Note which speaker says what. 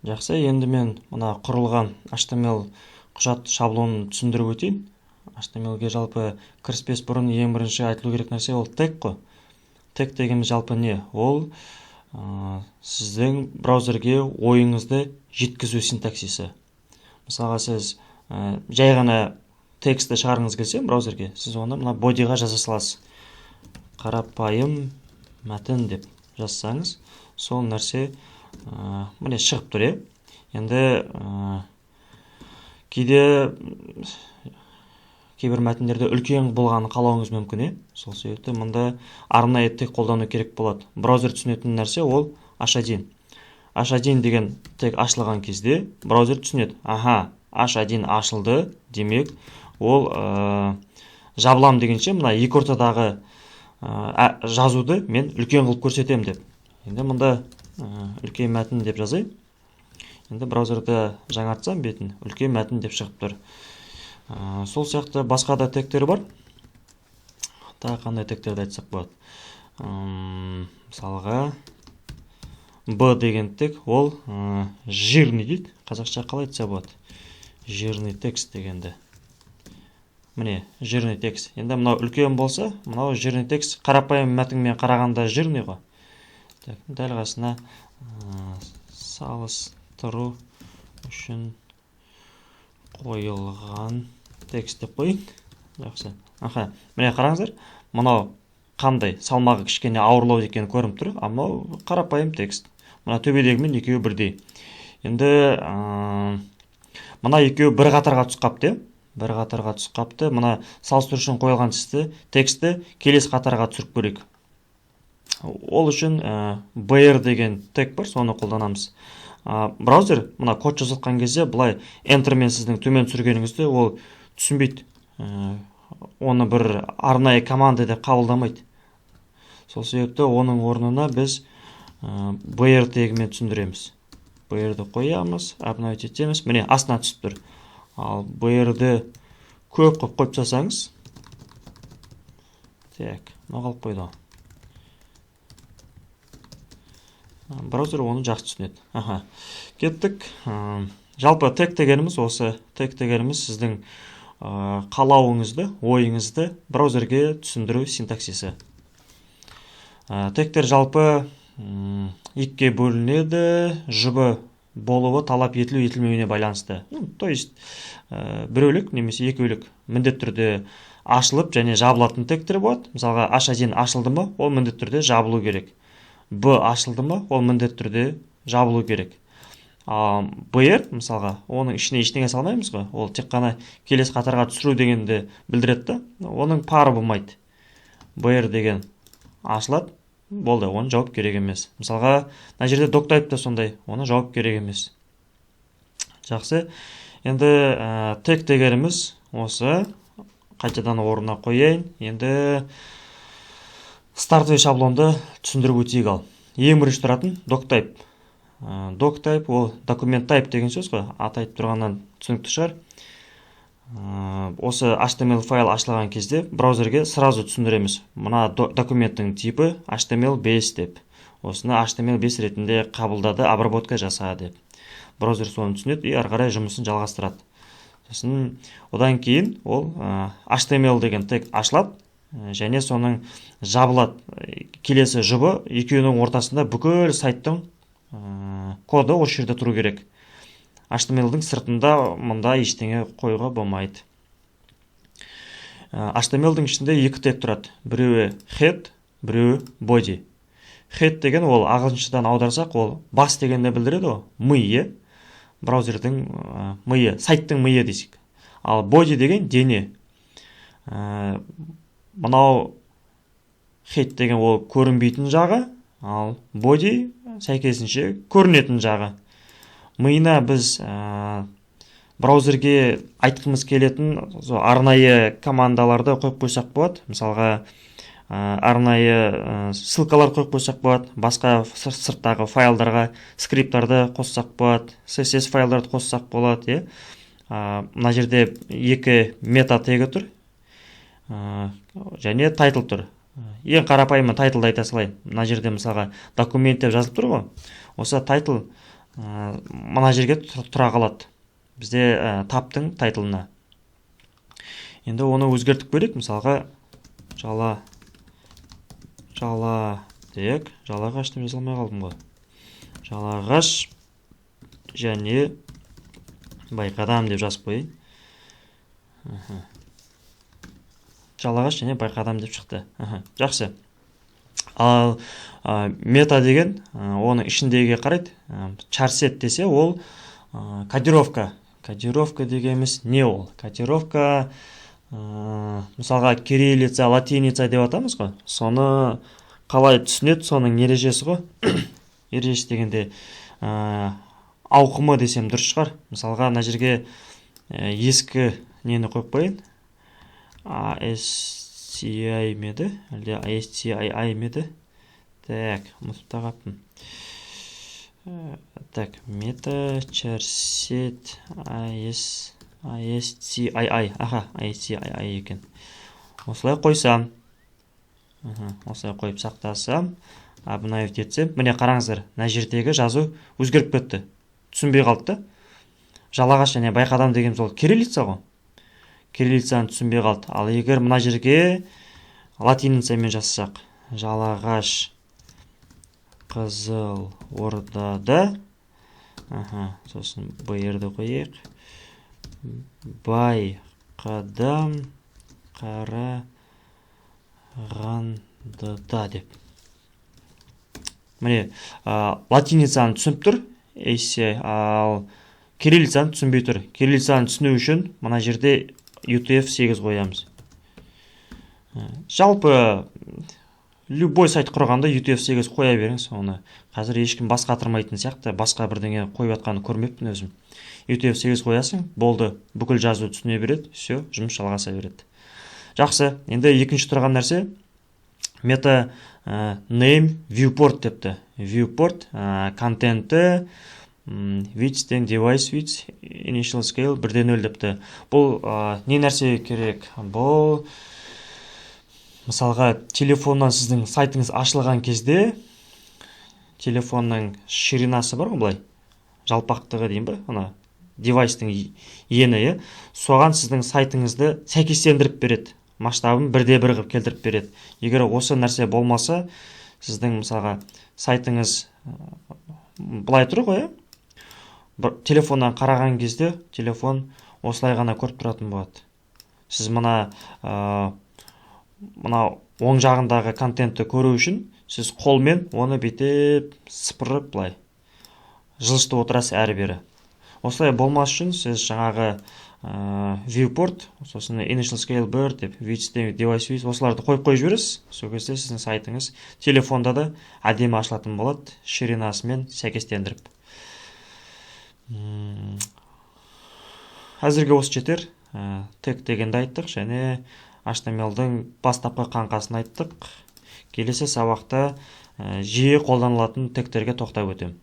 Speaker 1: Жақсы, енді мен мына құрылған HTML құжат шаблонын түсіндіріп өтейін. HTML-ге жалпы кіріспес бұрын ең бірінші айтылу керек нәрсе ол тег қой. Тег дегеніміз жалпы не? Ол сіздің браузерге ойыңызды жеткізу синтаксисі. Мысалға сіз жай ғана текстті шығарғыңыз келсе браузерге, сіз оны мына бодиға жаза саласыз. Қарапайым мәтін деп жазсаңыз, сол нәрсе міне шығып тұр. Енді кейбір мәтіндерде үлкен болғанын қалауыңыз мүмкін. Сол себепті мұнда арнайы тег қолдану керек болады. Браузер түсінетін нәрсе ол h1. h1 деген тег ашылған кезде браузер түсінеді. h1 ашылды, демек ол жабылам дегенше мына екі ортадағы жазуды мен үлкен қылып көрсетем деп. Енді мұнда үлкен мәтін деп жазайын. Енді браузерді жаңартсам бетін үлкен мәтін деп шығып тұр. Сол сияқты басқа да тегтер бар. Тағы қандай тегтерді айтсақ болады. Мысалға B деген тег ол жирный дейді. Қазақша қалай айтса болады? Жирный текст дегенді. Міне, жирный текст. Енді мынау үлкен болса, мынау жирный текст қарапайым мәтінмен қарағанда жирный ғой. Дәл қасына салыстыру үшін қойылған текст деп қойын. Жақсы. Міне қараңыздар, мынау қандай салмағы кішкене ауырлау екені көрініп тұр, а мынау қарапайым текст. Мына төбедегімен екеуі бірдей. Енді мына екеуі бір қатарға түсіп қапты. Бір қатарға түсіп қапты. Мына салыстыру үшін қойылған текстті келесі қатарға түсіріп көрейік. Ол үшін br деген тег бар, соны қолданамыз. Браузер мына код жазылған кезде былай Enter-мен сіздің төмен түсіргеніңізді ол түсінбейді. Оны бір арнайы команда деп қабылдамайды. Сол себепті оның орнына біз br тегімен түсіндіреміз. Br-ді қоямыз, обновить етеміз. Міне астына түсіп тұр. Ал br-ді көп қойып жасаңыз. Так, қалып қойды. Браузер оны жақсы түсінеді. Кеттік. Жалпы тег дегеніміз осы. Тег дегеніміз сіздің қалауыңызды, ойыңызды браузерге түсіндіру синтаксисі. Тегтер жалпы екіге бөлінеді, жұбы болуы талап етілу-етілмеуіне байланысты. То есть біреулік немесе екеулік міндетті түрде ашылып және жабылатын тегтер болады. Мысалға h1 ашылды ма, ол міндетті түрде жабылу керек. B ашылды ма, ол міндетті түрде жабылу керек. Br, мысалға, оның ішіне ештеңе салмаймыз ғой. Ол тек қана келесі қатарға түсіру дегенді білдіреді. Оның пары болмайды. Br деген ашылады, болды, оны жауап керек емес. Мысалға, мына жерде doctype та сондай, оны жауап керек емес. Жақсы. Енді тег дегеніміз осы. Қайтадан орнына қояйын. Енді стартовый шаблонды түсіндіріп өтейік ал. Ең бірінші тұратын doctype. Doctype ол document type деген сөз ғой. Аты айтып тұрғаннан түсінікті шығар. Осы HTML файл ашылған кезде браузерге сразу түсіндіреміз. Мына документтің типі HTML5 деп. Осыны HTML5 ретінде қабылдады, обработка жаса деп. Браузер соны түсінеді и ары қарай жұмысын жалғастырады. Одан кейін ол HTML деген тег ашылады және соның жабылады. Келесі жұбы екеуінің ортасында бүкіл сайттың коды осы жерде тұру керек. HTML-дің сыртында мұнда ештеңе қоюға болмайды. HTML-дің ішінде екі тег тұрады. Біреуі head, біреуі body. Head деген ол ағылшыншадан аударсақ, ол бас дегенді білдіреді ғой. Миы, браузердің миы, сайттың миы десек. Ал body деген дене. Мынау head деген ол көрінбейтін жағы, ал body сәйкесінше көрінетін жағы. Миына біз браузерге айтқымыз келетін арнайы командаларды қойып қойсақ болады. Мысалға, арнайы ссылкалар қойып қойсақ болады. Басқа сырттағы файлдарға скрипттарды қоссақ болады. CSS файлдарды қоссақ болады. Мына жерде екі мета тегі тұр. Және title тұр. Ең қарапайымы тайтлды айта салайын. Мына жерде мысалға документ деп жазылып тұр ғой. Осы title мына жерге тұра қалады бізде таптың тайтлына. Енді оны өзгертіп көрейік. Мысалға жалағаш деп жаза алмай қалдым ғой. Жалағаш және байқадам деп жазып қойайын. Жалағаш және байқадам деп шықты. Жақсы. Ал мета деген оның ішіндегі қарайды. Чарсет десе ол кодировка. Кодировка дегеніміз не ол? Кодировка мысалға кириллица, латиница деп атамыз ғой. Соны қалай түсінеді, соның ережесі ғой. Ережесі дегенде ауқымы десем дұрыс шығар. Мысалға мына жерге ескі нені қойып қойын. ASCII меді? Әлде ASCII меді? Так, ұмытып та қаптым. Так, мета, чарсет, ASCII. Аха, ASCII екен. Осылай қойсам. Осылай қойып сақтасам. Обновить етсем. Міне қараңыздар, мына жердегі жазу өзгеріп кетті. Түсінбей қалды. Жалағаш және байқадам деген сол кириллица ғой. Кириллицаны түсінбей қалды. Ал егер мына жерге латиницамен жазсақ, жалағаш Қызыл Ордада, сосын бұйырды қойық, байқадам Қарағандыда деп. Міне, латиницаны түсініп тұр, ал кириллицаны түсінбей тұр. Кириллицаны түсіну үшін мына жерде UTF-8 қоямыз. Жалпы любой сайт құрғанда UTF-8 қоя беріңіз. Оны қазір ешкім бас қатырмайтын сияқты, басқа бірдеңе қойып атқанын көрмеппін өзім. UTF-8 қоясың, болды, бүкіл жазу түсіне береді, все, жұмыс жалғаса береді. Жақсы, енді екінші тұрған нәрсе мета name viewport депті. Viewport контенті width тен device width initial scale 1:0 депті. Бұл не нәрсе керек? Бұл мысалға телефоннан сіздің сайтыңыз ашылған кезде телефонның ширинасы бар ғой, былай жалпақтығы дейін ба, ана девайстың ені, соған сіздің сайтыңызды сәйкестендіріп береді. Масштабын 1:1 қылып келтіріп береді. Егер осы нәрсе болмаса, сіздің мысалға сайтыңыз былай тұр ғой, телефоннан қараған кезде телефон осылай ғана көріп тұратын болады. Сіз мына оң жағындағы контентті көру үшін сіз қолмен оны бетеп сыпырып былай жылжытып отырасыз әрі-бері. Осылай болмас үшін сіз жаңағы viewport, сосын initial scale 1 деп, width device width, осыларды қойып жібересіз. Сол кезде сіздің сайтыңыз телефонда да әдемі ашылатын болады, ширинасымен сәйкестендіріп. Әзірге осы жетер. Тег дегенді айттық, және HTML-дің бастапқы қаңқасын айттық. Келесі сабақта жиі қолданылатын тегтерге тоқтап өтем.